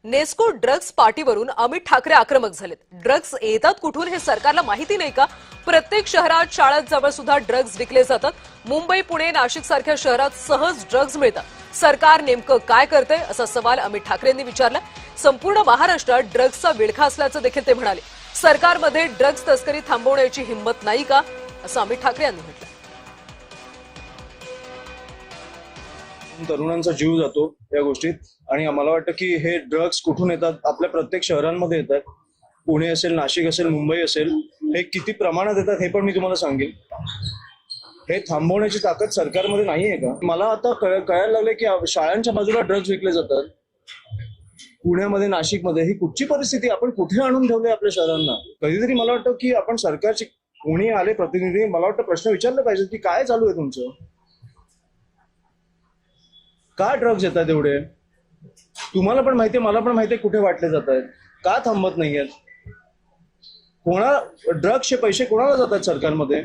Nesco drugs पार्टीवरून Amit Thackeray आक्रमक झालेत। Drugs येतात कुठून हे सरकारला माहिती नाही का? प्रत्येक शहरात, शाळांजवळ सुद्धा ड्रग्ज विकले जातात। मुंबई, पुणे, नाशिक सारख्या शहरात सहज ड्रग्ज मिळतात। सरकार नेमकं काय करते असा सवाल अमित ठाकरेंनी विचारला। संपूर्ण महाराष्ट्रात ड्रग्जचा विळखा असल्याचं देखील ते म्हणाले। सरकारमध्ये ड्रग्ज तस्करी थांबवण्याची हिंमत नाही का असं अमित ठाकरे यांनी म्हटलं। तरुणांचा जीव जातो या गोष्टीत आणि मला वाटतं की हे ड्रग्ज कुठून येतात, आपल्या प्रत्येक शहरांमध्ये येतात। पुणे असेल, नाशिक असेल, मुंबई असेल, हे किती प्रमाणात येतात हे पण मी तुम्हाला सांगेन। हे थांबवण्याची ताकद सरकारमध्ये नाही आहे का? मला आता कळायला लागले की शाळांच्या बाजूला ड्रग्ज विकले जातात। पुण्यामध्ये, नाशिकमध्ये ही कुठची परिस्थिती आपण कुठे आणून ठेवली आपल्या शहरांना? कधीतरी मला वाटतं की आपण सरकारची कोणी आले प्रतिनिधी, मला वाटतं प्रश्न विचारले पाहिजे की काय चालू आहे तुमचं? का ड्रग्ज येतात एवढे? तुम्हाला पण माहितीये, मला पण माहितीये कुठे वाटले जात आहेत, का थांबत नाहीयेत? ड्रग्सचे पैसे कोणाला जातात सरकारमध्ये?